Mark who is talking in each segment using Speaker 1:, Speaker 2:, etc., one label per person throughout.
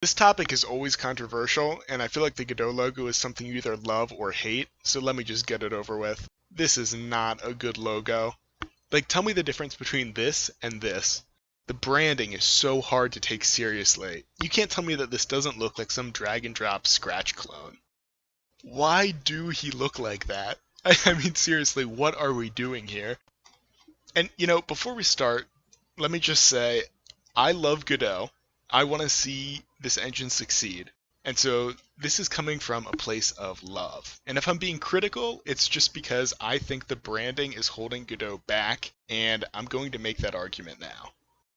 Speaker 1: This topic is always controversial, and I feel like the Godot logo is something you either love or hate, so let me just get it over with. This is not a good logo. Like, tell me the difference between this and this. The branding is so hard to take seriously. You can't tell me that this doesn't look like some drag and drop scratch clone. Why do he look like that? I mean, seriously, what are we doing here? And, before we start, let me just say, I love Godot. I want to see this engine succeed. And so this is coming from a place of love. And if I'm being critical, it's just because I think the branding is holding Godot back, and I'm going to make that argument now.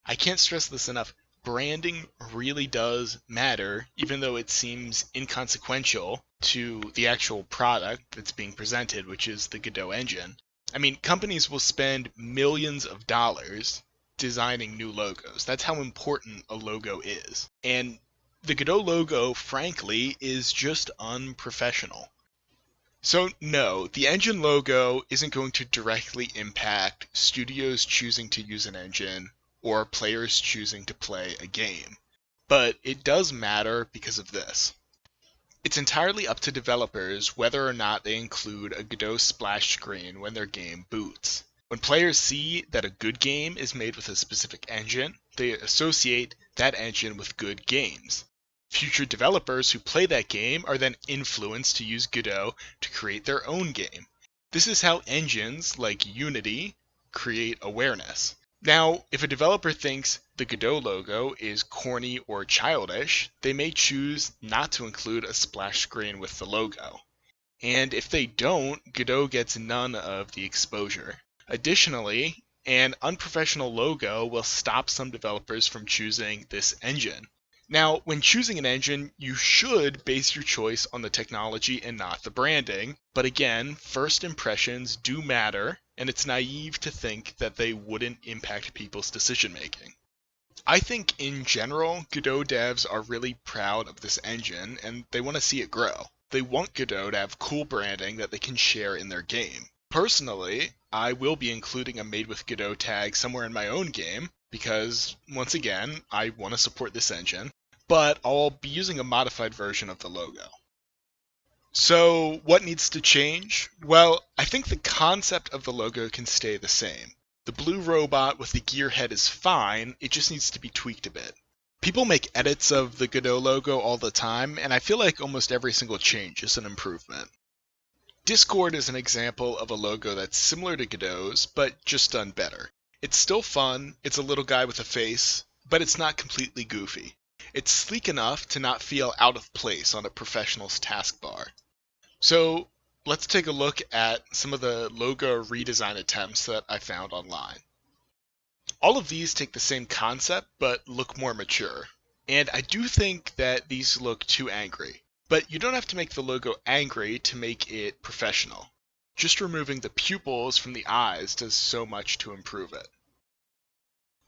Speaker 1: I can't stress this enough. Branding really does matter, even though it seems inconsequential to the actual product that's being presented, which is the Godot engine. I mean, companies will spend millions of dollars designing new logos. That's how important a logo is. And the Godot logo, frankly, is just unprofessional. So no, the engine logo isn't going to directly impact studios choosing to use an engine or players choosing to play a game. But it does matter because of this. It's entirely up to developers whether or not they include a Godot splash screen when their game boots. When players see that a good game is made with a specific engine, they associate that engine with good games. Future developers who play that game are then influenced to use Godot to create their own game. This is how engines like Unity create awareness. Now, if a developer thinks the Godot logo is corny or childish, they may choose not to include a splash screen with the logo. And if they don't, Godot gets none of the exposure. Additionally, an unprofessional logo will stop some developers from choosing this engine. Now, when choosing an engine, you should base your choice on the technology and not the branding. But again, first impressions do matter, and it's naive to think that they wouldn't impact people's decision making. I think in general, Godot devs are really proud of this engine, and they want to see it grow. They want Godot to have cool branding that they can share in their game. Personally, I will be including a Made with Godot tag somewhere in my own game, because, once again, I want to support this engine, but I'll be using a modified version of the logo. So, what needs to change? Well, I think the concept of the logo can stay the same. The blue robot with the gear head is fine, it just needs to be tweaked a bit. People make edits of the Godot logo all the time, and I feel like almost every single change is an improvement. Discord is an example of a logo that's similar to Godot's, but just done better. It's still fun, it's a little guy with a face, but it's not completely goofy. It's sleek enough to not feel out of place on a professional's taskbar. So let's take a look at some of the logo redesign attempts that I found online. All of these take the same concept, but look more mature. And I do think that these look too angry. But you don't have to make the logo angry to make it professional. Just removing the pupils from the eyes does so much to improve it.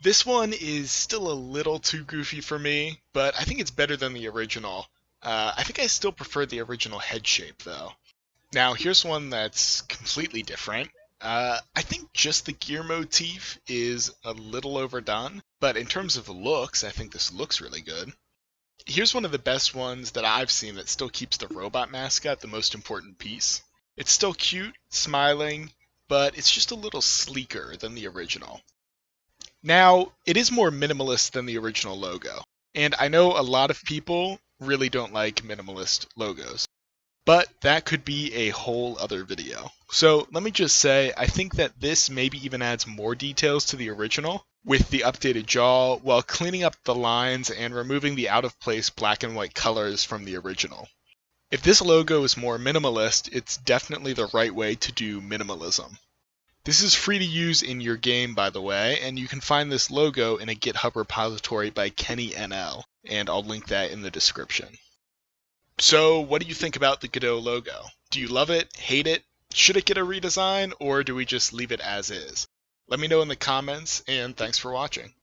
Speaker 1: This one is still a little too goofy for me, but I think it's better than the original. I think I still prefer the original head shape though. Now here's one that's completely different. I think just the gear motif is a little overdone, but in terms of looks, I think this looks really good. Here's one of the best ones that I've seen that still keeps the robot mascot the most important piece. It's still cute, smiling, but it's just a little sleeker than the original. Now, it is more minimalist than the original logo, and I know a lot of people really don't like minimalist logos. But that could be a whole other video. So let me just say, I think that this maybe even adds more details to the original, with the updated jaw, while cleaning up the lines and removing the out-of-place black and white colors from the original. If this logo is more minimalist, it's definitely the right way to do minimalism. This is free to use in your game, by the way, and you can find this logo in a GitHub repository by KennyNL, and I'll link that in the description. So, what do you think about the Godot logo? Do you love it, hate it, should it get a redesign, or do we just leave it as is? Let me know in the comments, and thanks for watching.